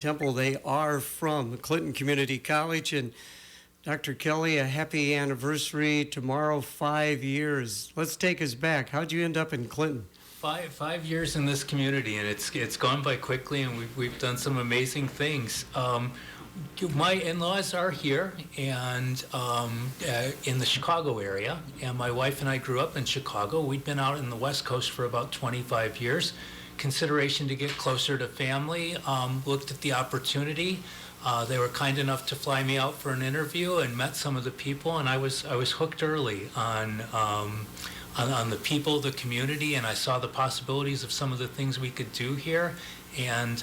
Temple. They are from Clinton Community College. And Dr. Kelly, a happy anniversary tomorrow, 5 years. Let's take us back. How'd you end up in Clinton? Five years in this community, and it's gone by quickly, and we've done some amazing things. My in-laws are here, and in the Chicago area, and my wife and I grew up in Chicago. We'd been out in the West Coast for about 25 years. Consideration to get closer to family, looked at the opportunity. They were kind enough to fly me out for an interview and met some of the people, and I was hooked early on the people, the community, and I saw the possibilities of some of the things we could do here. And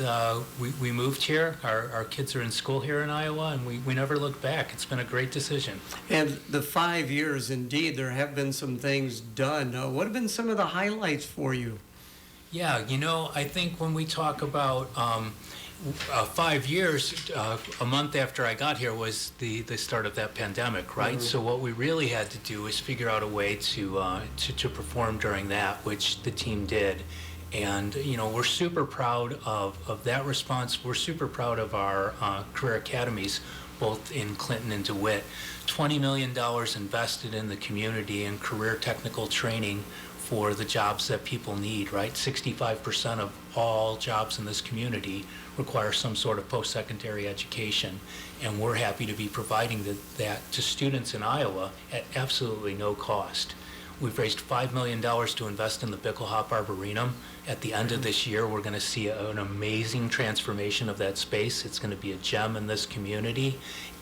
we moved here. Our kids are in school here in Iowa, and we never looked back. It's been a great decision. And the 5 years, indeed, there have been some things done. What have been some of the highlights for you? Yeah, I think when we talk about 5 years, a month after I got here was the start of that pandemic, right? So what we really had to do is figure out a way to perform during that, which the team did. And, we're super proud of that response. We're super proud of our career academies, both in Clinton and DeWitt. $20 million invested in the community in career technical training for the jobs that people need, right? 65% of all jobs in this community require some sort of post-secondary education, and we're happy to be providing that to students in Iowa at absolutely no cost. We've raised $5 million to invest in the Bickelhop Arboretum. At the end of this year, we're going to see an amazing transformation of that space. It's going to be a gem in this community.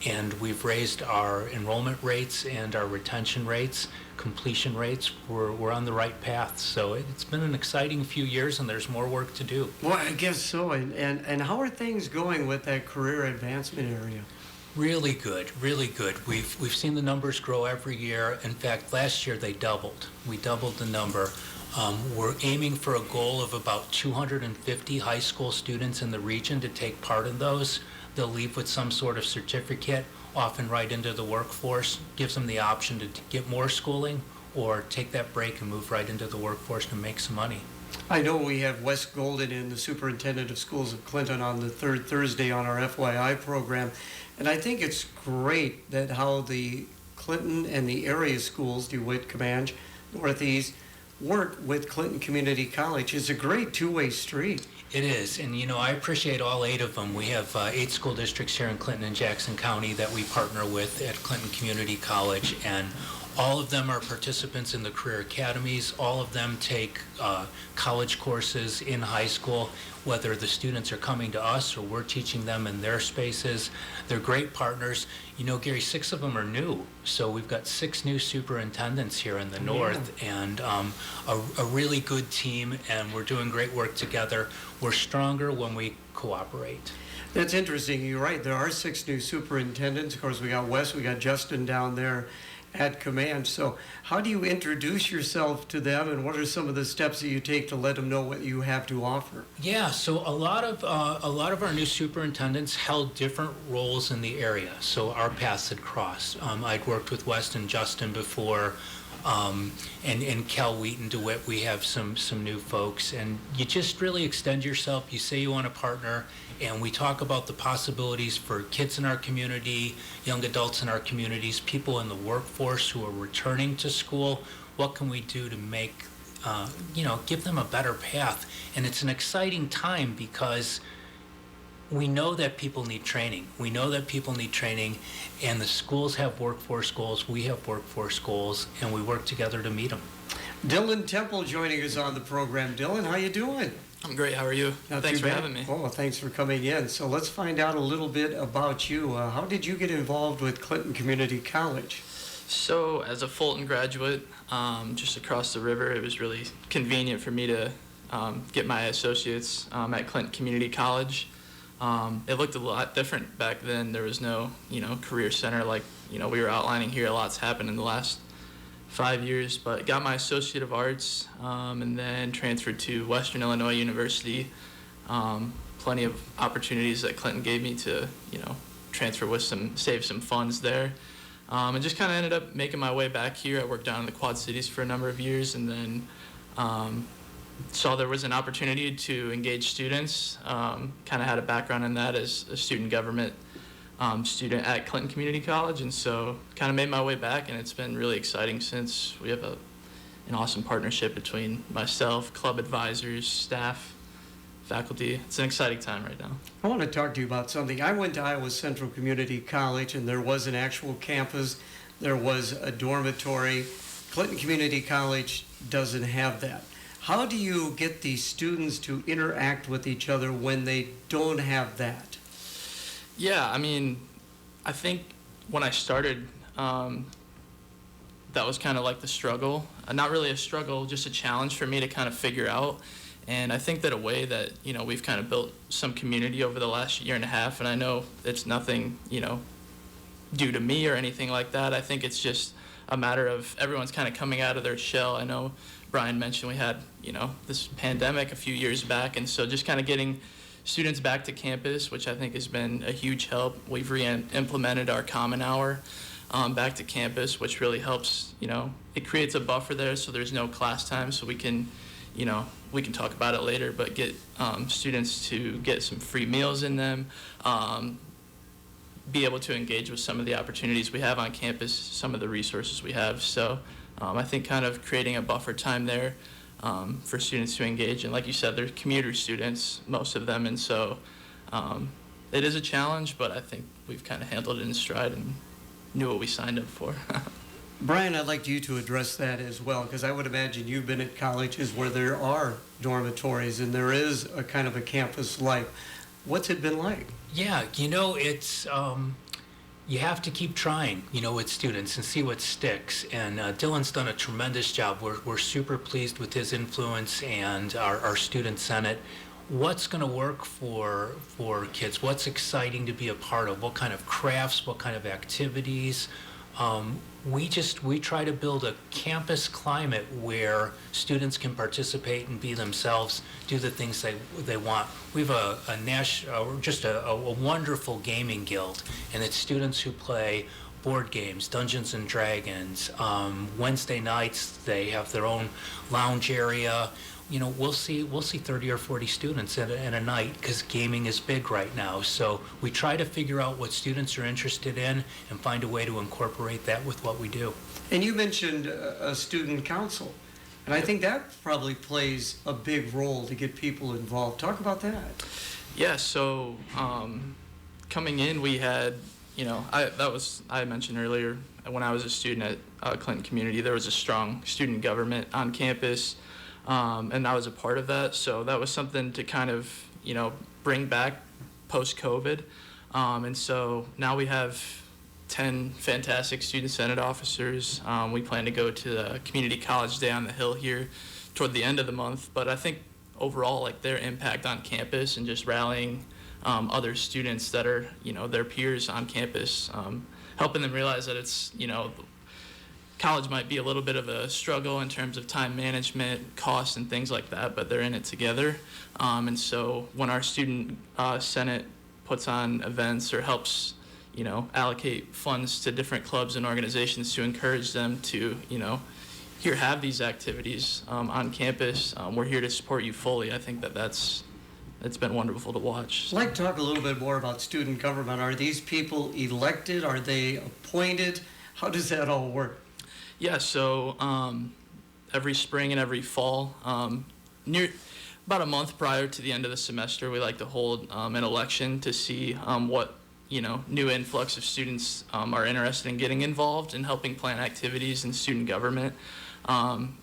And we've raised our enrollment rates and our retention rates, completion rates. We're on the right path. So it's been an exciting few years, and there's more work to do. Well, I guess so. And how are things going with that career advancement area? Really good, really good. We've seen the numbers grow every year. In fact, last year they doubled. We doubled the number. We're aiming for a goal of about 250 high school students in the region to take part in those. They'll leave with some sort of certificate, often right into the workforce. Gives them the option to get more schooling or take that break and move right into the workforce to make some money. I know we have Wes Golden in, the superintendent of schools of Clinton, on the third Thursday on our FYI program. And I think it's great that how the Clinton and the area schools, DeWitt, Camanche, Northeast, work with Clinton Community College. It's a great two-way street. It is, and I appreciate all 8 of them. We have 8 school districts here in Clinton and Jackson County that we partner with at Clinton Community College, and all of them are participants in the career academies. All of them take college courses in high school, whether the students are coming to us or we're teaching them in their spaces. They're great partners. Gary, 6 of them are new. So we've got 6 new superintendents here in the north, and a really good team, and we're doing great work together. We're stronger when we cooperate. That's interesting. You're right. There are 6 new superintendents. Of course, we got Wes, we got Justin down there at Camanche. So how do you introduce yourself to them, and what are some of the steps that you take to let them know what you have to offer? Yeah, so a lot of our new superintendents held different roles in the area, so our paths had crossed. I'd worked with Wes and Justin before, and Cal Wheaton, DeWitt. We have some new folks, and you just really extend yourself. You say you want to partner, and we talk about the possibilities for kids in our community, young adults in our communities, people in the workforce who are returning to school. What can we do to make, give them a better path? And it's an exciting time because we know that people need training. We know that people need training, and the schools have workforce goals. We have workforce goals, and we work together to meet them. Dylan Temple joining us on the program. Dylan, how you doing? I'm great. How are you? Thanks for having me. Oh, thanks for coming in. So let's find out a little bit about you. How did you get involved with Clinton Community College? So, as a Fulton graduate, just across the river, it was really convenient for me to get my associates at Clinton Community College. It looked a lot different back then. There was no, career center like, we were outlining here. A lot's happened in the last 5 years, but got my Associate of Arts and then transferred to Western Illinois University. Plenty of opportunities that Clinton gave me to, transfer with save some funds there. And just kind of ended up making my way back here. I worked down in the Quad Cities for a number of years, and then saw there was an opportunity to engage students. Kind of had a background in that as a student government student at Clinton Community College, and so kind of made my way back, and it's been really exciting since. We have an awesome partnership between myself, club advisors, staff, faculty. It's an exciting time right now. I want to talk to you about something. I went to Iowa Central Community College, and there was an actual campus. There was a dormitory. Clinton Community College doesn't have that. How do you get these students to interact with each other when they don't have that? Yeah, I mean, I think when I started, that was kind of like the struggle. Not really a struggle, just a challenge for me to kind of figure out. And I think that a way that, we've kind of built some community over the last year and a half, and I know it's nothing, due to me or anything like that. I think it's just a matter of everyone's kind of coming out of their shell. I know Brian mentioned we had, this pandemic a few years back, and so just kind of getting students back to campus, which I think has been a huge help. We've implemented our Common Hour back to campus, which really helps, it creates a buffer there so there's no class time, so we can, we can talk about it later, but get students to get some free meals in them, be able to engage with some of the opportunities we have on campus, some of the resources we have. So I think kind of creating a buffer time there for students to engage. And like you said, they're commuter students, most of them, and so it is a challenge, but I think we've kind of handled it in stride and knew what we signed up for. Brian, I'd like you to address that as well, because I would imagine you've been at colleges where there are dormitories and there is a kind of a campus life. What's it been like? Yeah, it's you have to keep trying, with students and see what sticks. And Dylan's done a tremendous job. We're super pleased with his influence and our student senate. What's going to work for kids? What's exciting to be a part of? What kind of crafts? What kind of activities? We try to build a campus climate where students can participate and be themselves, do the things they want. We have a wonderful gaming guild, and it's students who play board games, Dungeons and Dragons. Wednesday nights they have their own lounge area. We'll see 30 or 40 students in a night because gaming is big right now. So we try to figure out what students are interested in and find a way to incorporate that with what we do. And you mentioned a student council, and I think that probably plays a big role to get people involved. Talk about that. Yeah, so coming in, we had, I mentioned earlier, when I was a student at Clinton Community, there was a strong student government on campus. And I was a part of that, so that was something to kind of, bring back post-COVID. And so now we have 10 fantastic student senate officers. We plan to go to the Community College Day on the Hill here toward the end of the month. But I think overall, their impact on campus and just rallying other students that are, their peers on campus, helping them realize that it's, college might be a little bit of a struggle in terms of time management, costs, and things like that, but they're in it together. And so when our student senate puts on events or helps, allocate funds to different clubs and organizations to encourage them to, here, have these activities on campus, we're here to support you fully. I think it's been wonderful to watch. I'd like to talk a little bit more about student government. Are these people elected? Are they appointed? How does that all work? Yeah, so every spring and every fall, about a month prior to the end of the semester, we like to hold an election to see what new influx of students are interested in getting involved in helping plan activities in student government.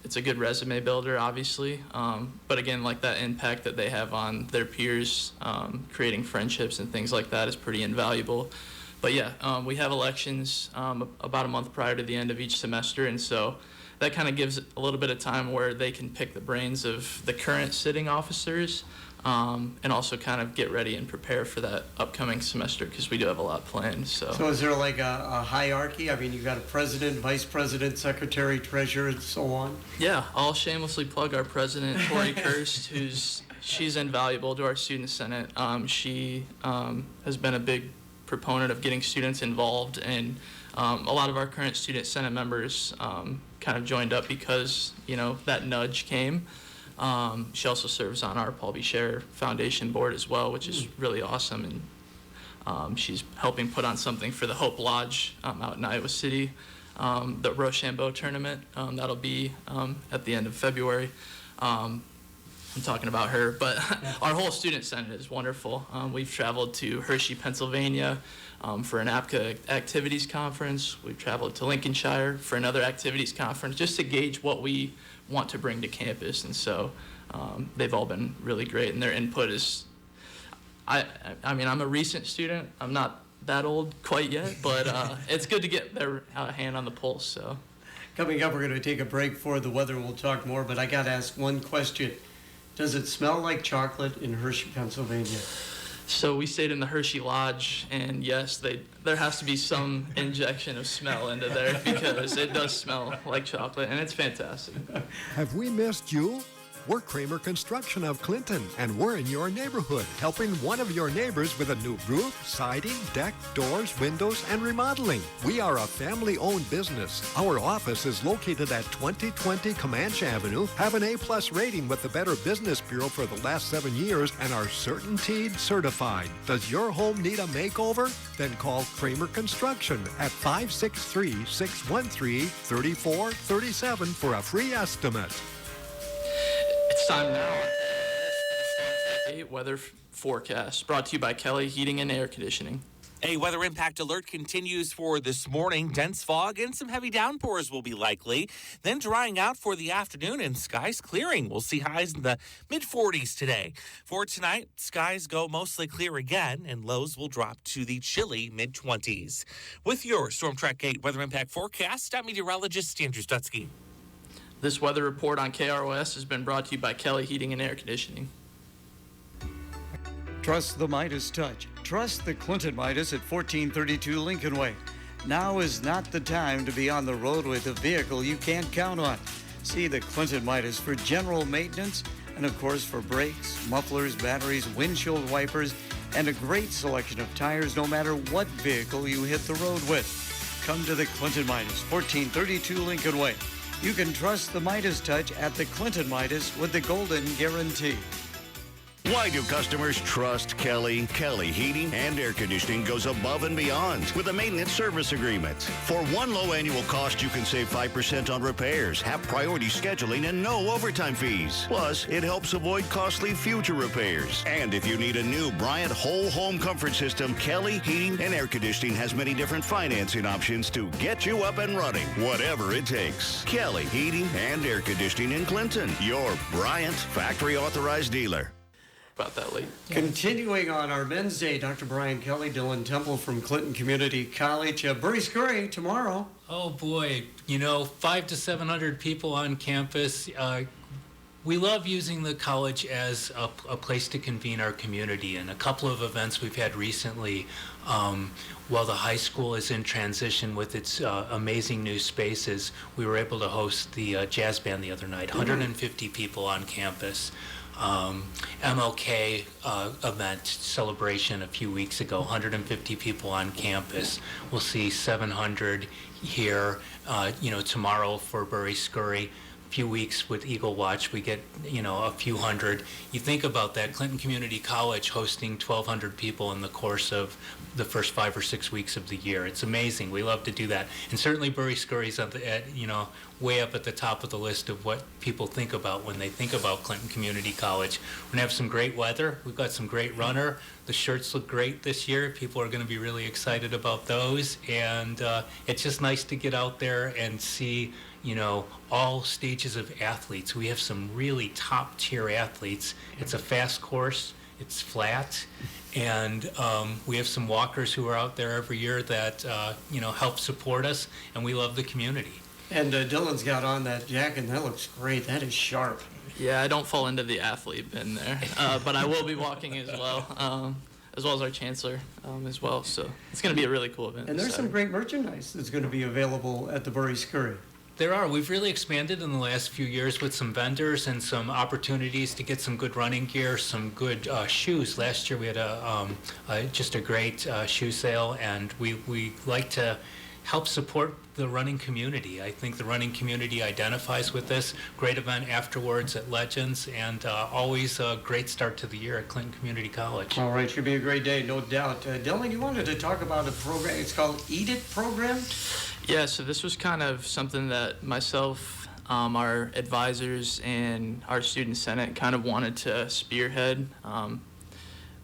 It's a good resume builder, obviously, but again, that impact that they have on their peers, creating friendships and things like that is pretty invaluable. But yeah, we have elections about a month prior to the end of each semester, and so that kind of gives a little bit of time where they can pick the brains of the current sitting officers, and also kind of get ready and prepare for that upcoming semester because we do have a lot planned. So is there a hierarchy? I mean, you've got a president, vice president, secretary, treasurer, and so on? Yeah, I'll shamelessly plug our president, Tori Kirst, she's invaluable to our student senate. She has been a big proponent of getting students involved, and a lot of our current student senate members kind of joined up because that nudge came. She also serves on our Paul B. Scher Foundation board as well, which is really awesome. And she's helping put on something for the Hope Lodge out in Iowa City, the Rochambeau tournament. That'll be at the end of February. I'm talking about her, but our whole student senate is wonderful. We've traveled to Hershey, Pennsylvania for an APCA activities conference. We've traveled to Lincolnshire for another activities conference just to gauge what we want to bring to campus. And so they've all been really great, and their input is, I mean, I'm a recent student. I'm not that old quite yet, but it's good to get their hand on the pulse. So Coming up, we're going to take a break for the weather. We'll talk more, but I got to ask one question. Does it smell like chocolate in Hershey, Pennsylvania? So we stayed in the Hershey Lodge, and yes, there has to be some injection of smell into there because it does smell like chocolate, and it's fantastic. Have we missed you? We're Kramer Construction of Clinton, and we're in your neighborhood, helping one of your neighbors with a new roof, siding, deck, doors, windows, and remodeling. We are a family-owned business. Our office is located at 2020 Comanche Avenue, have an A+ rating with the Better Business Bureau for the last 7 years, and are CertainTeed certified. Does your home need a makeover? Then call Kramer Construction at 563-613-3437 for a free estimate. It's time now. Weather forecast brought to you by Kelly Heating and Air Conditioning. A weather impact alert continues for this morning. Dense fog and some heavy downpours will be likely. Then drying out for the afternoon and skies clearing. We'll see highs in the mid-40s today. For tonight, skies go mostly clear again and lows will drop to the chilly mid-20s. With your Storm Track 8 weather impact forecast, I'm meteorologist Andrew Stutzky. This weather report on KROS has been brought to you by Kelly Heating and Air Conditioning. Trust the Midas touch. Trust the Clinton Midas at 1432 Lincoln Way. Now is not the time to be on the road with a vehicle you can't count on. See the Clinton Midas for general maintenance and, of course, for brakes, mufflers, batteries, windshield wipers, and a great selection of tires no matter what vehicle you hit the road with. Come to the Clinton Midas, 1432 Lincoln Way. You can trust the Midas touch at the Clinton Midas with the Golden Guarantee. Why do customers trust Kelly? Kelly Heating and Air Conditioning goes above and beyond with a maintenance service agreement. For one low annual cost, you can save 5% on repairs, have priority scheduling, and no overtime fees. Plus, it helps avoid costly future repairs. And if you need a new Bryant whole home comfort system, Kelly Heating and Air Conditioning has many different financing options to get you up and running, whatever it takes. Kelly Heating and Air Conditioning in Clinton, your Bryant factory authorized dealer. About that late. Continuing on our Men's Day, Dr. Brian Kelly, Dylan Temple from Clinton Community College. Burry Scurry tomorrow. Oh boy, 500 to 700 people on campus. We love using the college as a place to convene our community, and a couple of events we've had recently, while the high school is in transition with its amazing new spaces, we were able to host the jazz band the other night, 150 people on campus. MLK event celebration a few weeks ago, 150 people on campus. We'll see 700 here, tomorrow for Burry Scurry. A few weeks with Eagle Watch, we get, a few hundred. You think about that, Clinton Community College hosting 1,200 people in the course of the first 5 or 6 weeks of the year. It's amazing. We love to do that. And certainly Burry Scurry's way up at the top of the list of what people think about when they think about Clinton Community College. We're gonna have some great weather. We've got some great runner. The shirts look great this year. People are gonna be really excited about those. And it's just nice to get out there and see all stages of athletes. We have some really top tier athletes. It's a fast course, it's flat, and we have some walkers who are out there every year that help support us, and we love the community. And Dylan's got on that jacket, and that looks great. That is sharp. Yeah, I don't fall into the athlete bin there, but I will be walking as well as our chancellor as well. So it's going to be a really cool event. And there's some great merchandise that's going to be available at the Burry Scurry. There are. We've really expanded in the last few years with some vendors and some opportunities to get some good running gear, some good shoes. Last year we had just a great shoe sale, and we like to help support the running community. I think the running community identifies with this. Great event afterwards at Legends, and always a great start to the year at Clinton Community College. All right, should be a great day, no doubt. Dylan, you wanted to talk about a program. It's called Eat It program. Yeah, so this was kind of something that myself, our advisors, and our student senate kind of wanted to spearhead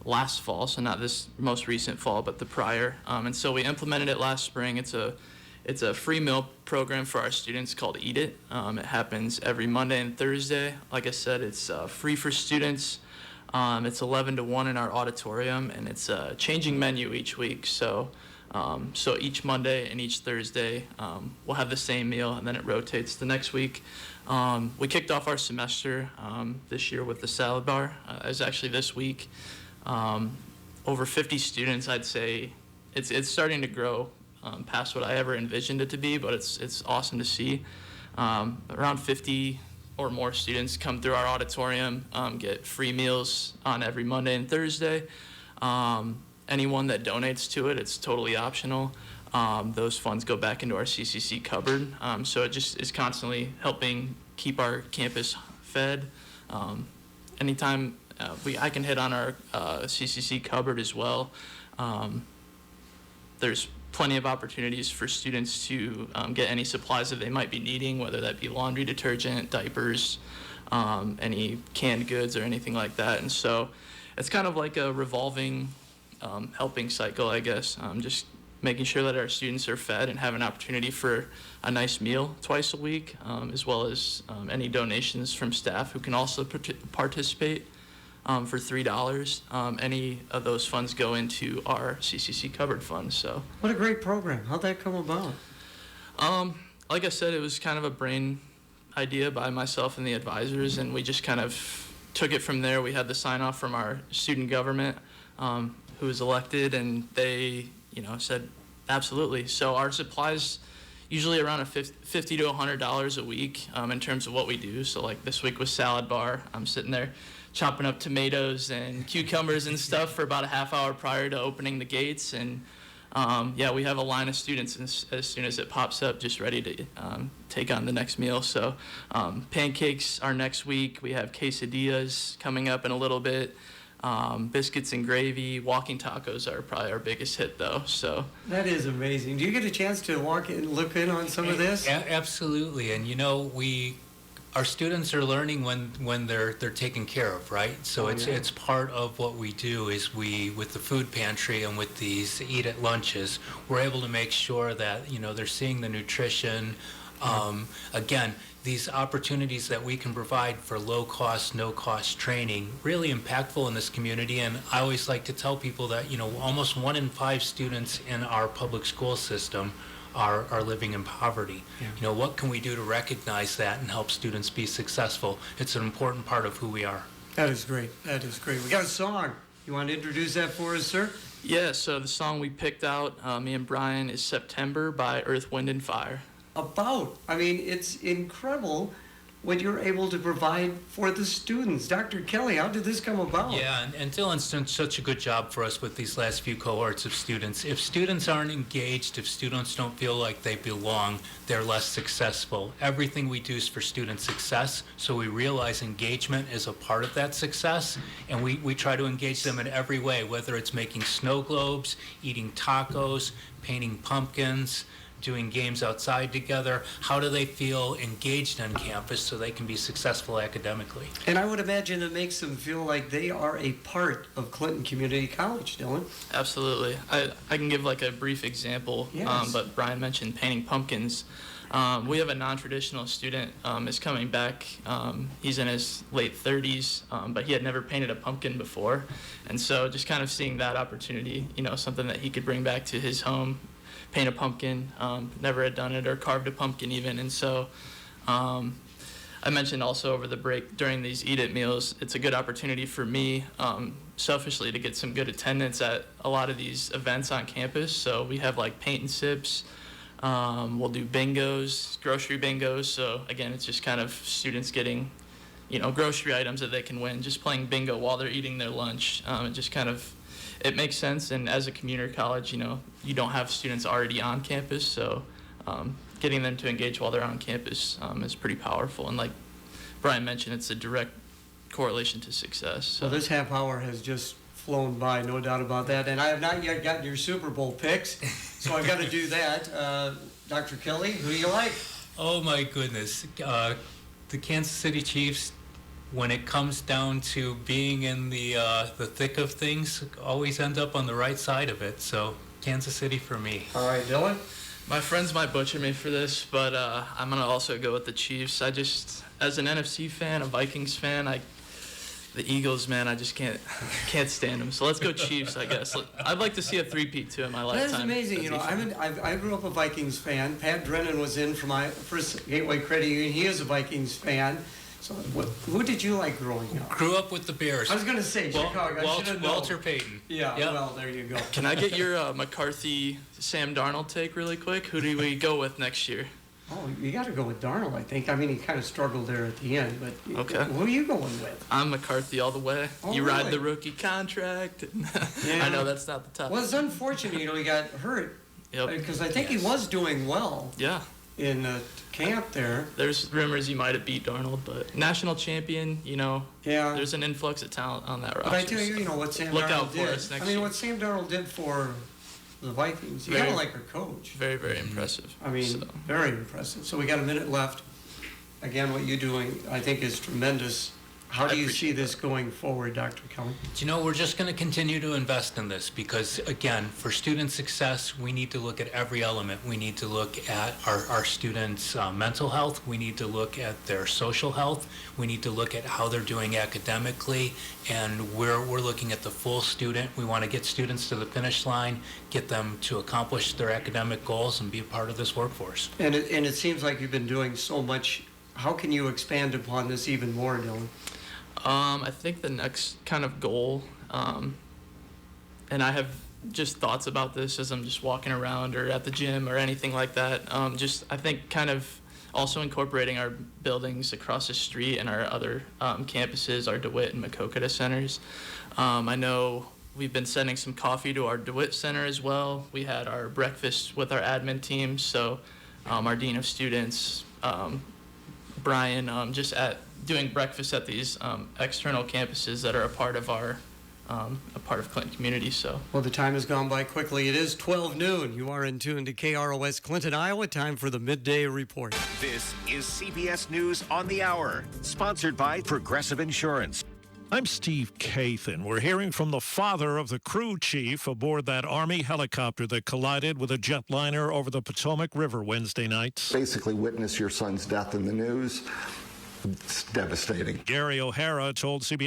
last fall, so not this most recent fall, but the prior. And so we implemented it last spring. It's a free meal program for our students called Eat It. It happens every Monday and Thursday. Like I said, it's free for students. It's 11 to 1 in our auditorium, and it's a changing menu each week. So each Monday and each Thursday, we'll have the same meal, and then it rotates the next week. We kicked off our semester this year with the salad bar. It was actually this week. Over 50 students, I'd say. It's starting to grow past what I ever envisioned it to be, but it's awesome to see. Around 50 or more students come through our auditorium, get free meals on every Monday and Thursday. Anyone that donates to it, it's totally optional. Those funds go back into our CCC cupboard. So it just is constantly helping keep our campus fed. Anytime I can hit on our CCC cupboard as well. There's plenty of opportunities for students to get any supplies that they might be needing, whether that be laundry detergent, diapers, any canned goods or anything like that. And so it's kind of like a revolving helping cycle, I guess. Just making sure that our students are fed and have an opportunity for a nice meal twice a week, as well as any donations from staff who can also participate for $3. Any of those funds go into our CCC cupboard fund. So, What a great program. How'd that come about? like I said, it was kind of a brain idea by myself and the advisors, and we just kind of took it from there. We had the sign off from our student government, who was elected, and they, said absolutely. So our supplies usually around $50 to $100 a week in terms of what we do. So like this week was salad bar. I'm sitting there chopping up tomatoes and cucumbers and stuff for about a half hour prior to opening the gates. And we have a line of students as soon as it pops up, just ready to take on the next meal. So pancakes are next week. We have quesadillas coming up in a little bit. Biscuits and gravy. Walking tacos are probably our biggest hit, though. So That is amazing. Do you get a chance to walk in, look in on some of this? Absolutely, and our students are learning when they're taken care of, right? So it's part of what we do is with the food pantry and with these Eat It lunches, we're able to make sure that they're seeing the nutrition. Again, these opportunities that we can provide for low cost, no cost training, really impactful in this community. And I always like to tell people that almost 1 in 5 students in our public school system are living in poverty. Yeah. What can we do to recognize that and help students be successful? It's an important part of who we are. That is great. That is great. We got a song. You want to introduce that for us, sir? yeah, so the song we picked out, me and Brian, is September by Earth, Wind, and Fire. It's incredible what you're able to provide for the students. Dr. Kelly, how did this come about? Yeah, and Dylan's done such a good job for us with these last few cohorts of students. If students aren't engaged, if students don't feel like they belong, they're less successful. Everything we do is for student success, so we realize engagement is a part of that success, and we try to engage them in every way, whether it's making snow globes, eating tacos, painting pumpkins, doing games outside together. How do they feel engaged on campus so they can be successful academically? And I would imagine it makes them feel like they are a part of Clinton Community College, Dylan. Absolutely. I can give like a brief example, Yes. but Brian mentioned painting pumpkins. We have a non-traditional student is coming back. He's in his late 30s, but he had never painted a pumpkin before. And so just kind of seeing that opportunity, something that he could bring back to his home, paint a pumpkin, never had done it or carved a pumpkin even. And so I mentioned also over the break during these Eat It meals, it's a good opportunity for me selfishly to get some good attendance at a lot of these events on campus. So we have like paint and sips. We'll do bingos, grocery bingos. So again, it's just kind of students getting, grocery items that they can win, just playing bingo while they're eating their lunch. It just kind of it makes sense. And as a community college, you know, you don't have students already on campus, so getting them to engage while they're on campus is pretty powerful. And like Brian mentioned, it's a direct correlation to success. So this half hour has just flown by, no doubt about that. And I have not yet gotten your Super Bowl picks, so I've got to do that. Dr. Kelly, who do you like? Oh my goodness. The Kansas City Chiefs, when it comes down to being in the thick of things, always end up on the right side of it. So Kansas City for me. All right, Dylan? My friends might butcher me for this, but I'm going to also go with the Chiefs. I just, as an NFC fan, a Vikings fan, the Eagles, man, I just can't stand them. So let's go Chiefs, I guess. I'd like to see a three-peat too in my lifetime. That's amazing. You know, I grew up a Vikings fan. Pat Drennan was in for my first Gateway Credit Union. He is a Vikings fan. So who did you like growing up? Grew up with the Bears. I was going to say Chicago. I should have known. Walter Payton. Yeah, Yep. well, there you go. Can I get your McCarthy, Sam Darnold take really quick? Who do we go with next year? Oh, you got to go with Darnold, I think. I mean, he kind of struggled there at the end, but Okay. Who are you going with? I'm McCarthy all the way. Oh, you really? ride the rookie contract. Yeah. I know that's not the top. Well, it's unfortunate, you know, he got hurt Yep. because I think he was doing well Yeah. in camp there. There's rumors you might have beat Darnold, but national champion, you know, Yeah. there's an influx of talent on that roster. But I tell you, you know what Sam Look Darnold out for did. us next I mean, year. what Sam Darnold did for the Vikings, you Very- gotta like our coach. Very, very impressive. I mean, So, very impressive. So we got a minute left. Again, what you're doing, I think, is tremendous. How I do you see appreciate this going forward, Dr. Kelly? You know, we're just going to continue to invest in this because, again, for student success, we need to look at every element. We need to look at our students' mental health. We need to look at their social health. We need to look at how they're doing academically. And we're looking at the full student. We want to get students to the finish line, get them to accomplish their academic goals and be a part of this workforce. And it seems like you've been doing so much. How can you expand upon this even more, Dylan? I think the next kind of goal, and I have just thoughts about this as I'm just walking around or at the gym or anything like that. I think kind of also incorporating our buildings across the street and our other campuses, our DeWitt and Macokota centers. I know we've been sending some coffee to our DeWitt center as well. We had our breakfast with our admin team, so our dean of students, Brian, just at doing breakfast at these external campuses that are a part of our Clinton community. So Well, the time has gone by quickly. It is 12 noon. You are in tune to KROS Clinton, Iowa. Time for the Midday Report. This is CBS News on the Hour, sponsored by Progressive Insurance. I'm Steve Kathan. We're hearing from the father of the crew chief aboard that Army helicopter that collided with a jetliner over the Potomac River Wednesday night. Basically witness your son's death in the news. It's devastating. Gary O'Hara told CBS